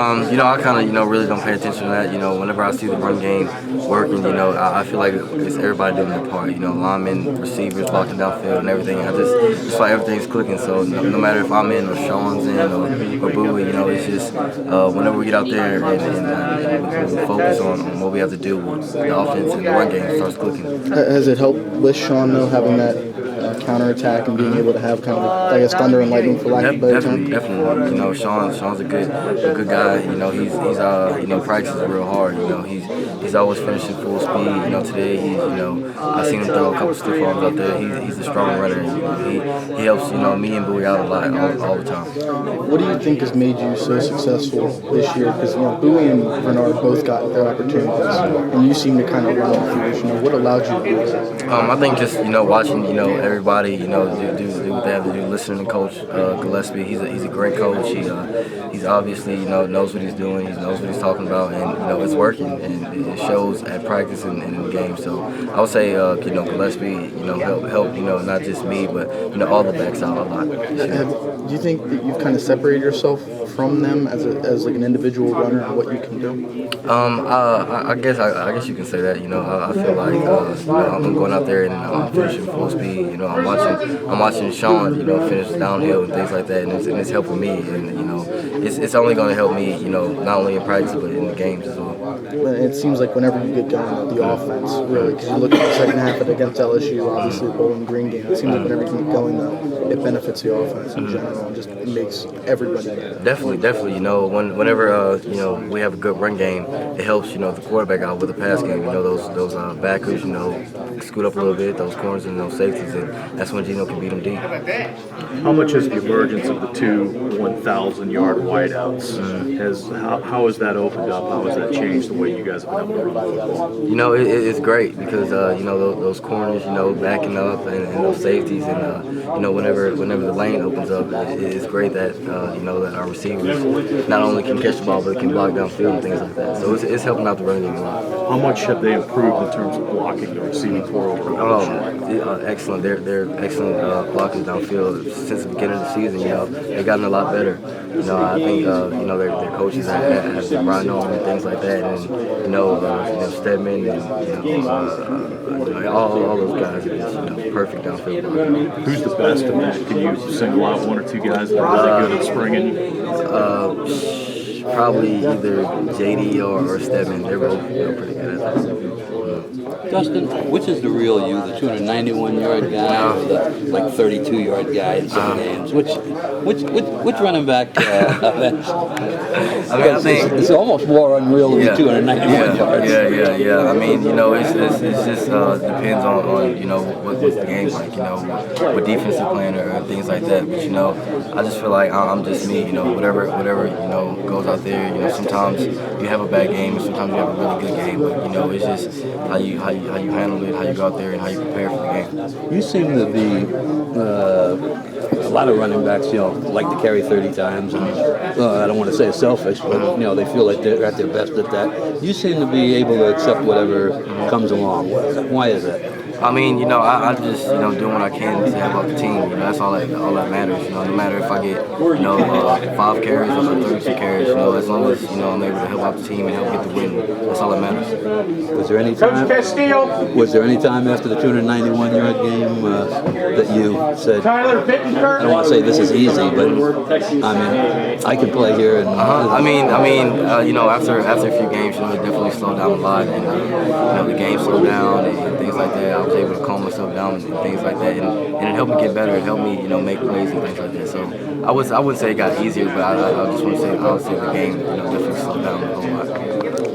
I kind of, really don't pay attention to that. Whenever I see the run game working, I feel like it's everybody doing their part. Linemen, receivers, blocking downfield and everything. I just feel like everything's clicking. So no matter if I'm in or Sean's in or Bowie, it's just whenever we get out there and we focus on what we have to do, the offense and the run game starts clicking. Has it helped with Sean, though, having that counterattack and being able to have kind of, thunder and lightning, for lack of a better term? Definitely. Sean's a good guy. He's practices real hard. He's always finishing full speed. Today I seen him throw a couple stiff arms out there. He's a strong runner. He helps me and Bowie out a lot all the time. What do you think has made you so successful this year? Because Bowie and Bernard both got their opportunities, and you seem to kind of run off yours. What allowed you to do that? I think just watching everybody do what they have to do. Listening to Coach Gillespie, he's a great coach. He's obviously knows what he's doing. He knows what he's talking about, and it's working, and it shows at practice and in the game. So I would say Gillespie help not just me but all the backs out a lot. Do you think that you've kind of separated yourself from them as like an individual runner and what you can do? I guess you can say that. I feel like I'm going out there and I'm finishing full speed. I'm watching Sean finish downhill and things like that, and it's helping me. And it's only going to help me. Not only in practice but in the games as well. But it seems like whenever you get going, the offense really, because you look at the second half of it against LSU, obviously the Bowling Green game. It seems like whenever you get going, though, it benefits the offense in general and just makes everybody better. Definitely. Whenever we have a good run game, it helps the quarterback out with the pass game. Those backers scoot up a little bit, those corners and those safeties, and that's when Gino can beat them deep. How much has the emergence of the two 1,000-yard wideouts how has that opened up? How has that changed the way you guys have been able to run football? It's great because those corners backing up and those safeties and whenever the lane opens up, it's great that that our receivers not only can catch the ball but can block downfield and things like that. So it's helping out the running game a lot. How much have they improved in terms of blocking the receiving core over? Excellent. They're excellent blockers downfield since the beginning of the season. They've gotten a lot better. I think their coaches have been riding on and things like that, and Stedman and all those guys are just perfect downfield. Who's the best in that? Can you single out one or two guys that are really good at springing? Probably either JD or Stedman. They're both pretty good at that. Dustin, which is the real you, the 291-yard guy or the 32-yard guy in some games? Which running back? I think it's almost more unreal than 291 yards. Yeah. I mean, it's just depends on what's the game like, what defense you're playing or things like that. But I just feel like I'm just me. Whatever goes out there. Sometimes you have a bad game, and sometimes you have a really good game. But it's just how you handle it, how you go out there, and how you prepare for the game. You seem to be a lot of running backs, like to carry 30 times, and I don't want to say it's selfish, but they feel like they're at their best at that. You seem to be able to accept whatever comes along. Why is that? I mean, I just, doing what I can to help out the team. That's all that matters. No matter if I get, 5 carries or 32 carries, as long as, I'm able to help out the team and help get the win, that's all that matters. Was there any time after the 291-yard game that you said, I don't want to say this is easy, but I can play here and after a few games, it definitely slowed down a lot, and the game slowed down and things like that. I was able to calm myself down and things like that, and it helped me get better. It helped me, make plays and things like that. So I wouldn't say it got easier, but I just want to say I would say the game, definitely slowed down a whole lot.